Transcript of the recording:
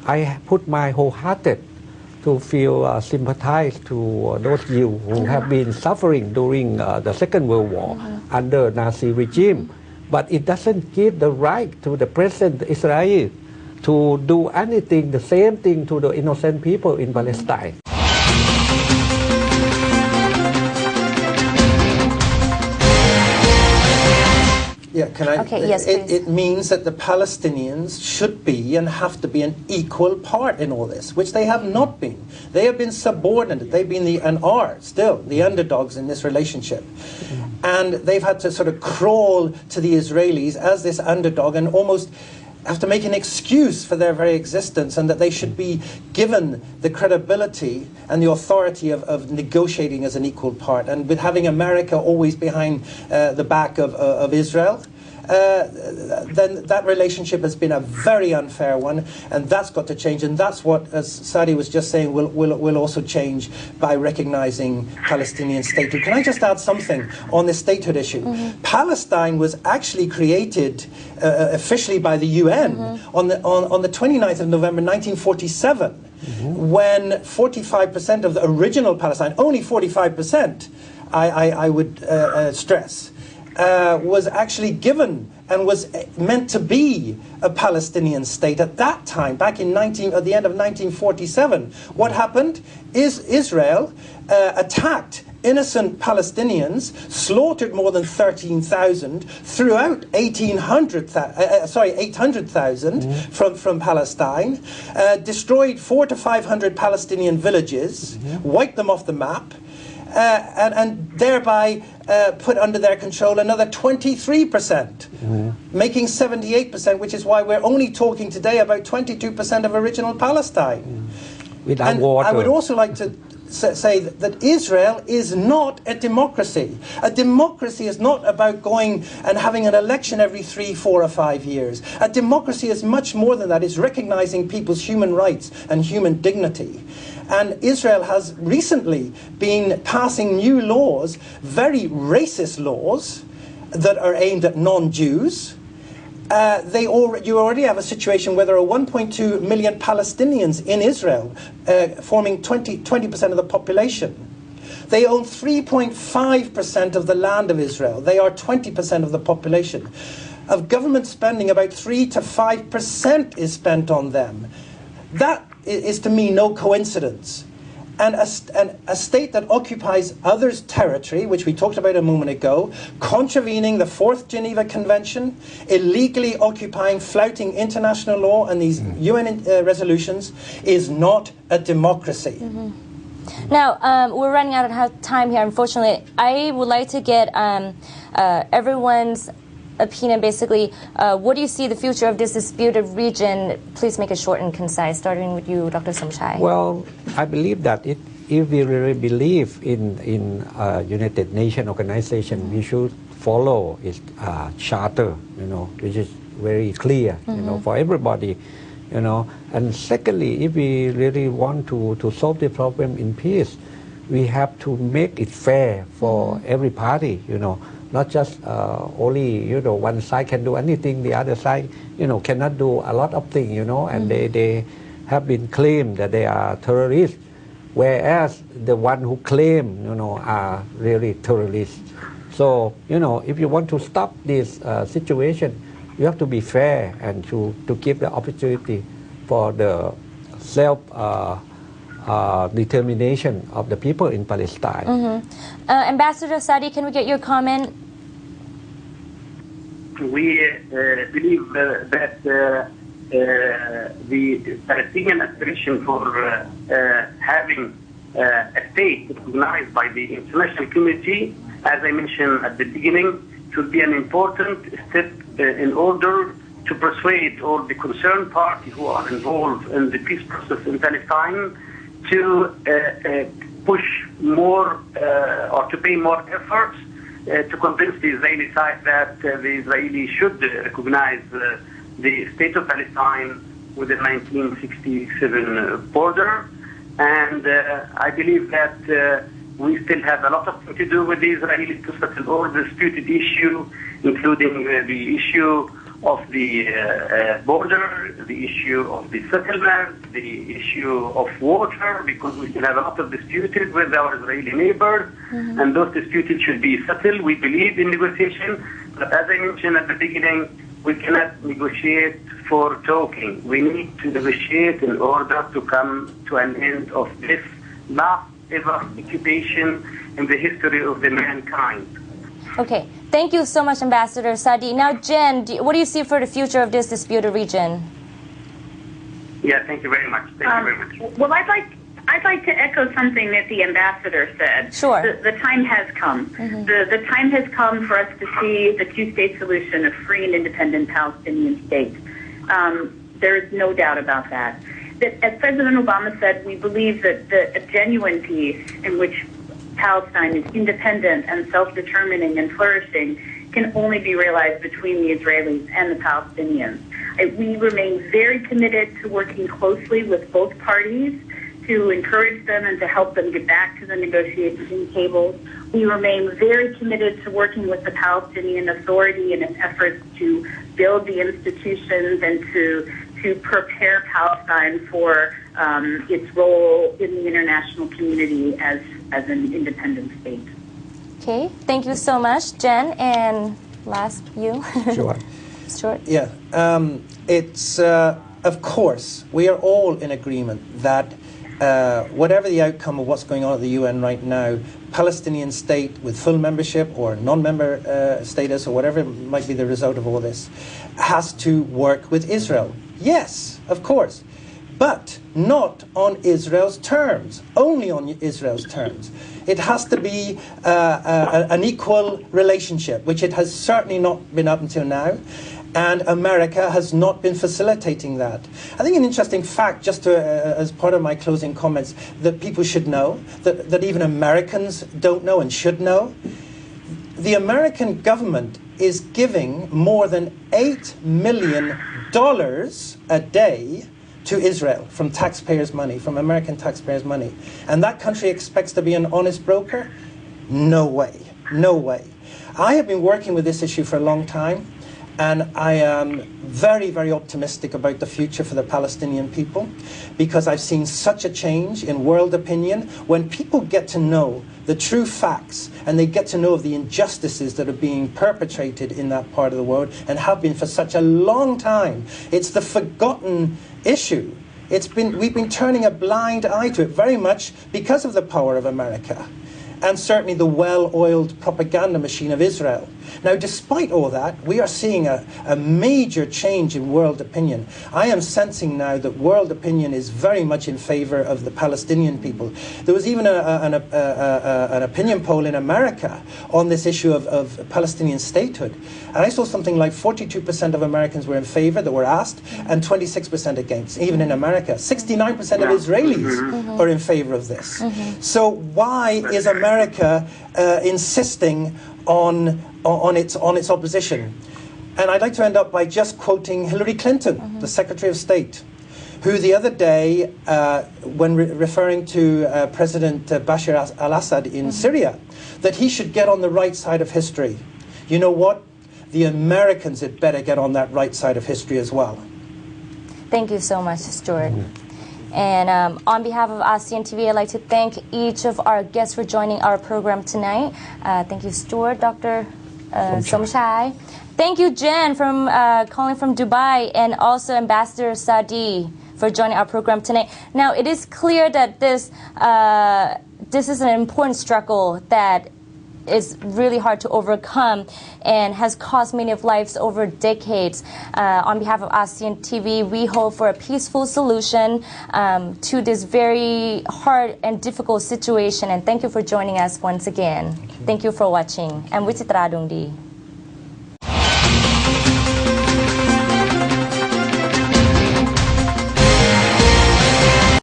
I put my wholehearted to feel sympathize to those you who have been suffering during the Second World War under Nazi regime. But it doesn't give the right to the present Israel to do anything, the same thing to the innocent people in Palestine. Yeah, can I? Okay, yes, please. It means that the Palestinians should be and have to be an equal part in all this, which they have not been. They have been subordinate. They've been and are still the underdogs in this relationship. And they've had to sort of crawl to the Israelis as this underdog and almost have to make an excuse for their very existence, and that they should be given the credibility and the authority of negotiating as an equal part. And with having America always behind the back of Israel, then that relationship has been a very unfair one, and that's got to change. And that's what, as Sadi was just saying, will also change by recognizing Palestinian statehood. Can I just add something on the statehood issue? Palestine was actually created officially by the UN on the 29th of November 1947, when 45% of the original Palestine, only 45%, I would stress, was actually given and was meant to be a Palestinian state at that time, back in at the end of 1947. What happened is Israel attacked innocent Palestinians, slaughtered more than 13,000, throughout 800,000 from Palestine, destroyed 400 to 500 Palestinian villages, wiped them off the map, and thereby put under their control another 23%, making 78%, which is why we're only talking today about 22% of original Palestine. Without water. I would also like to say that Israel is not a democracy. A democracy is not about going and having an election every 3, 4 or 5 years. A democracy is much more than that. It's recognizing people's human rights and human dignity. And Israel has recently been passing new laws, very racist laws, that are aimed at non-Jews. You already have a situation where there are 1.2 million Palestinians in Israel, forming 20% of the population. They own 3.5% of the land of Israel. They are 20% of the population. Of government spending, about 3 to 5% is spent on them. That is to me no coincidence. And a state that occupies others' territory, which we talked about a moment ago, contravening the 4th Geneva Convention, illegally occupying, flouting international law and these UN resolutions, is not a democracy. Now, we're running out of time here, unfortunately. I would like to get everyone's opinion, basically. What do you see the future of this disputed region? Please make it short and concise, starting with you, Dr. Somchai. Well, I believe that if we really believe in United Nations organization, we should follow its charter, which is very clear, for everybody, And secondly, if we really want to solve the problem in peace, we have to make it fair for every party, Not just only, one side can do anything, the other side, cannot do a lot of things, and they have been claimed that they are terrorists, whereas the one who claim, are really terrorists. So, if you want to stop this situation, you have to be fair and to give the opportunity for the determination of the people in Palestine. Ambassador Sadi, can we get your comment? We believe that the Palestinian aspiration for having a state recognized by the international community, as I mentioned at the beginning, should be an important step in order to persuade all the concerned parties who are involved in the peace process in Palestine to push more or to pay more efforts to convince the Israeli side that the Israelis should recognize the state of Palestine with the 1967 border. And I believe that we still have a lot of to do with the Israelis to settle all the disputed issue, including the issue of the border, the issue of the settlement, the issue of water, because we still have a lot of disputes with our Israeli neighbors, and those disputes should be settled. We believe in negotiation, but as I mentioned at the beginning, we cannot negotiate for talking. We need to negotiate in order to come to an end of this last ever occupation in the history of the mankind. Okay, thank you so much, Ambassador Sadi. Now, Jen, what do you see for the future of this disputed region? Yeah, thank you very much. Thank you very much. Well, I'd like to echo something that the ambassador said. Sure. The time has come. The time has come for us to see the two-state solution, a free and independent Palestinian state. There is no doubt about that. That, as President Obama said, we believe that a genuine peace in which Palestine is independent and self-determining and flourishing can only be realized between the Israelis and the Palestinians. We remain very committed to working closely with both parties to encourage them and to help them get back to the negotiating tables. We remain very committed to working with the Palestinian Authority in its efforts to build the institutions and to prepare Palestine for its role in the international community as an independent state. Okay, thank you so much, Jen. And last, you. Sure. Stuart. Yeah, it's of course we are all in agreement that whatever the outcome of what's going on at the UN right now, Palestinian state with full membership or non-member status or whatever might be the result of all this, has to work with Israel. Yes, of course, but not on Israel's terms, only on Israel's terms. It has to be an equal relationship, which it has certainly not been up until now. And America has not been facilitating that. I think an interesting fact, just to, as part of my closing comments, that people should know, that even Americans don't know and should know, the American government is giving more than $8 million a day to Israel from taxpayers' money, from American taxpayers' money. And that country expects to be an honest broker? No way. No way. I have been working with this issue for a long time. And I am very, very optimistic about the future for the Palestinian people, because I've seen such a change in world opinion. When people get to know the true facts and they get to know of the injustices that are being perpetrated in that part of the world and have been for such a long time, it's the forgotten issue. We've been turning a blind eye to it very much because of the power of America and certainly the well-oiled propaganda machine of Israel. Now, despite all that, we are seeing a major change in world opinion. I am sensing now that world opinion is very much in favor of the Palestinian people. There was even an opinion poll in America on this issue of Palestinian statehood. And I saw something like 42% of Americans were in favor that were asked, and 26% against, even in America. 69% of Israelis are in favor of this. So why is America insisting on its opposition? And I'd like to end up by just quoting Hillary Clinton, the Secretary of State, who the other day, when referring to President Bashar al-Assad in Syria, that he should get on the right side of history. You know what? The Americans had better get on that right side of history as well. Thank you so much, Stuart. And on behalf of ASEAN TV, I'd like to thank each of our guests for joining our program tonight. Thank you, Stuart, Dr. Somchai. Thank you, Jen, from calling from Dubai, and also Ambassador Sadi for joining our program tonight. Now, it is clear that this is an important struggle that is really hard to overcome and has cost many of lives over decades. On behalf of ASEAN TV, we hope for a peaceful solution to this very hard and difficult situation. And thank you for joining us once again. Thank you for watching. I'm Wichitra Dungdi.